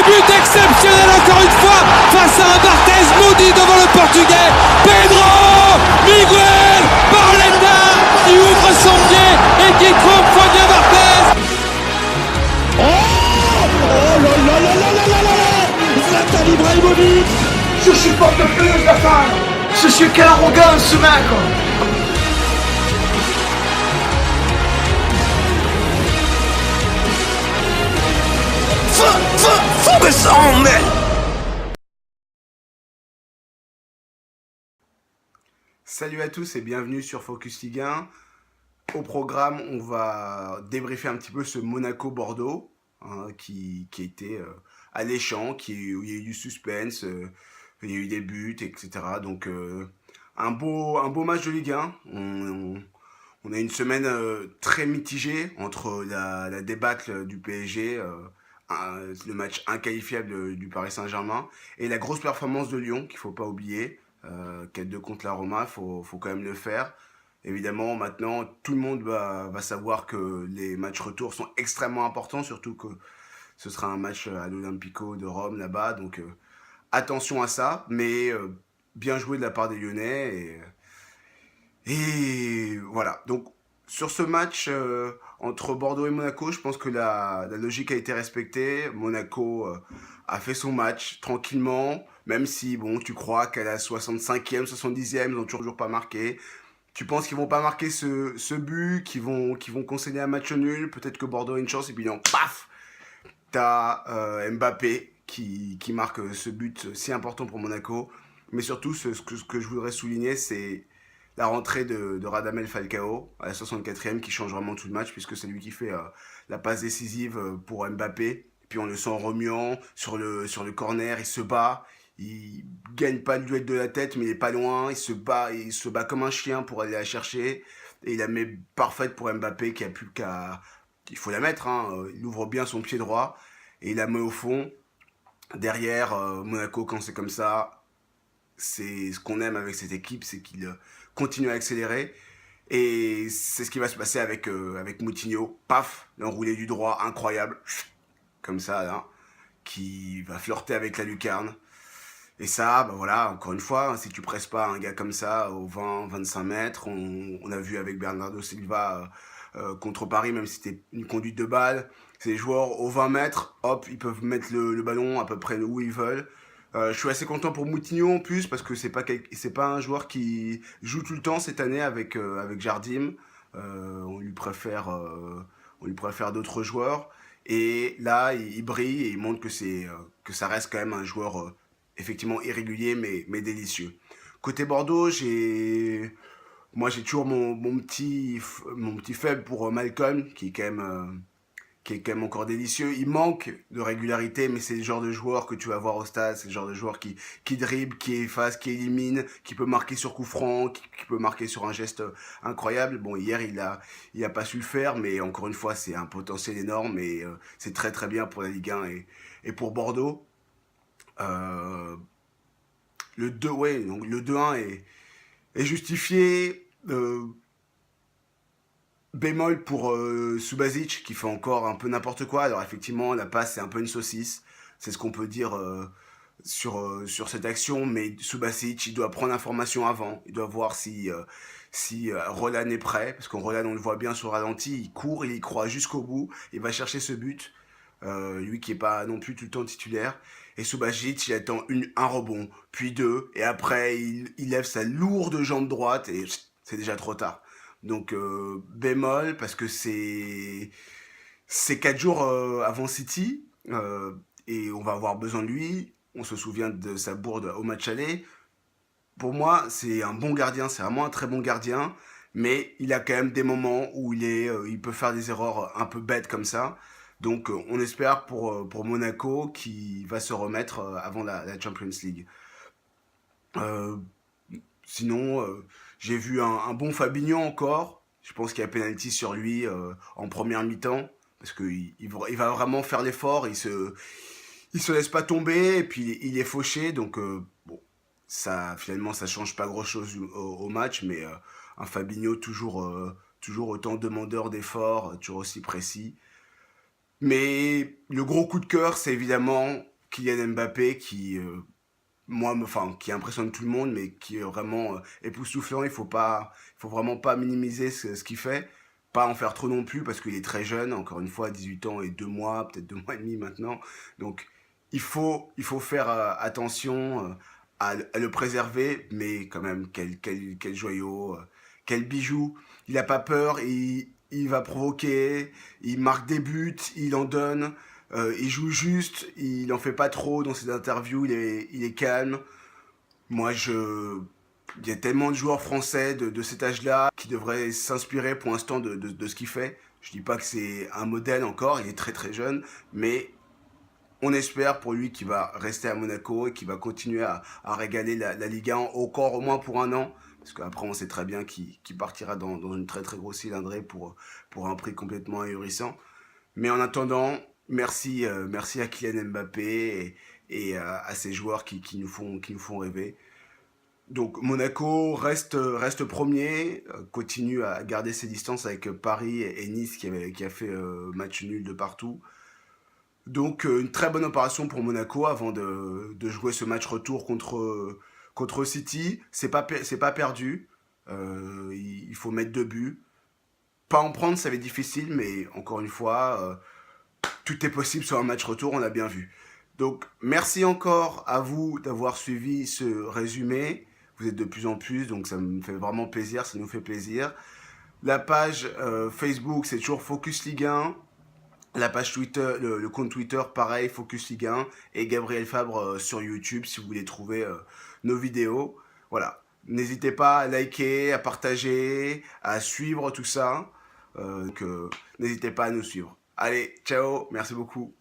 but exceptionnel encore une fois face à un Barthez maudit devant le Portugais. Pedro Miguel Barletta qui ouvre son pied et qui trompe Fabien Barthez. Oh là là là là là là là là, Zlatan Ibrahimovic. Je supporte plus la femme. Je suis quelle arrogance ce mec. Focus on me. Salut à tous et bienvenue sur Focus Ligue 1. Au programme, on va débriefer un petit peu ce Monaco-Bordeaux qui était alléchant, où il y a eu du suspense, il y a eu des buts, etc. Donc un beau match de Ligue 1. On a une semaine très mitigée entre la débâcle du PSG, le match inqualifiable du Paris Saint-Germain et la grosse performance de Lyon qu'il ne faut pas oublier. 4-2 contre la Roma, faut quand même le faire. Évidemment, maintenant, tout le monde va savoir que les matchs retour sont extrêmement importants, surtout que ce sera un match à l'Olympico de Rome là-bas. Donc, attention à ça, mais bien joué de la part des Lyonnais. Et voilà. Donc, sur ce match entre Bordeaux et Monaco, je pense que la logique a été respectée. Monaco a fait son match tranquillement, même si bon, tu crois qu'à la 65e, 70e, ils n'ont toujours pas marqué. Tu penses qu'ils vont pas marquer ce but, qu'ils vont concéder un match nul, peut-être que Bordeaux a une chance, et puis non, paf, t'as Mbappé qui marque ce but si important pour Monaco. Mais surtout, ce que je voudrais souligner, c'est la rentrée de Radamel Falcao à la 64e qui change vraiment tout le match, puisque c'est lui qui fait la passe décisive pour Mbappé. Puis on le sent remuant sur le corner, il se bat. Il gagne pas le duel de la tête, mais il est pas loin. Il se bat comme un chien pour aller la chercher. Et il la met parfaite pour Mbappé qui a plus qu'à... Il faut la mettre, hein. Il ouvre bien son pied droit et il la met au fond. Derrière, Monaco, quand c'est comme ça, c'est ce qu'on aime avec cette équipe, c'est qu'il continue à accélérer. Et c'est ce qui va se passer avec Moutinho. Paf, l'enroulé du droit, incroyable. Comme ça, là. Qui va flirter avec la lucarne. Et ça, bah voilà, encore une fois, si tu presses pas un gars comme ça aux 20-25 mètres, on a vu avec Bernardo Silva contre Paris, même si c'était une conduite de balle, ces joueurs aux 20 mètres, hop, ils peuvent mettre le ballon à peu près où ils veulent. Je suis assez content pour Moutinho en plus, parce que c'est pas un joueur qui joue tout le temps cette année avec Jardim. On lui préfère d'autres joueurs. Et là, il brille et il montre que ça reste quand même un joueur effectivement irrégulier mais délicieux. Côté Bordeaux, moi j'ai toujours mon petit faible pour Malcolm qui est quand même encore délicieux. Il manque de régularité, mais c'est le genre de joueur que tu vas voir au stade, c'est le genre de joueur qui dribble, qui efface, qui élimine, qui peut marquer sur coup franc, qui peut marquer sur un geste incroyable. Bon, hier il a pas su le faire, mais encore une fois c'est un potentiel énorme et c'est très très bien pour la Ligue 1 et pour Bordeaux. Le 2-1 est justifié. Bémol pour Subasic qui fait encore un peu n'importe quoi. Alors effectivement, la passe c'est un peu une saucisse. C'est ce qu'on peut dire sur cette action. Mais Subasic, il doit prendre l'information avant. Il doit voir si Roland est prêt. Parce qu'en Roland, on le voit bien sur le ralenti. Il court, il y croit jusqu'au bout. Il va chercher ce but. Lui qui est pas non plus tout le temps titulaire. Et Subasic, il attend un rebond, puis deux, et après il lève sa lourde jambe droite et c'est déjà trop tard. Donc bémol parce que c'est 4 jours avant City et on va avoir besoin de lui. On se souvient de sa bourde au match aller. Pour moi, c'est un bon gardien, c'est vraiment un très bon gardien, mais il a quand même des moments où il peut faire des erreurs un peu bêtes comme ça. Donc on espère pour Monaco qui va se remettre avant la Champions League. Sinon, j'ai vu un bon Fabinho encore. Je pense qu'il y a penalty sur lui en première mi-temps. Parce qu'il va vraiment faire l'effort. Il se laisse pas tomber. Et puis il est fauché. Donc bon, finalement ça change pas grand-chose au match. Mais un Fabinho toujours autant demandeur d'efforts, toujours aussi précis. Mais le gros coup de cœur, c'est évidemment Kylian Mbappé qui, qui impressionne tout le monde, mais qui est vraiment époustouflant. Il faut vraiment pas minimiser ce qu'il fait. Pas en faire trop non plus, parce qu'il est très jeune, encore une fois, 18 ans et 2 mois, peut-être 2 mois et demi maintenant. Donc, il faut faire attention à le préserver, mais quand même, quel joyau, quel bijou. Il n'a pas peur, il va provoquer, il marque des buts, il en donne, il joue juste, il n'en fait pas trop dans ses interviews, il est calme. Moi, il y a tellement de joueurs français de cet âge-là qui devraient s'inspirer pour l'instant de ce qu'il fait. Je dis pas que c'est un modèle encore, il est très très jeune, mais on espère pour lui qu'il va rester à Monaco et qu'il va continuer à régaler la Ligue 1 encore au moins pour un an. Parce qu'après, on sait très bien qu'il partira dans une très très grosse cylindrée pour un prix complètement ahurissant. Mais en attendant, merci à Kylian Mbappé et à ces joueurs qui nous font rêver. Donc Monaco reste premier, continue à garder ses distances avec Paris et Nice qui a fait match nul de partout. Donc une très bonne opération pour Monaco avant de jouer ce match retour contre City. C'est pas perdu. Il faut mettre 2 buts. Pas en prendre, ça va être difficile, mais encore une fois, tout est possible sur un match retour, on l'a bien vu. Donc merci encore à vous d'avoir suivi ce résumé. Vous êtes de plus en plus, donc ça me fait vraiment plaisir, ça nous fait plaisir. La page Facebook, c'est toujours Focus Ligue 1. La page Twitter, le compte Twitter, pareil, Focus Ligue 1. Et Gabriel Fabre sur YouTube, si vous voulez trouver nos vidéos. Voilà. N'hésitez pas à liker, à partager, à suivre tout ça. N'hésitez pas à nous suivre. Allez, ciao, merci beaucoup.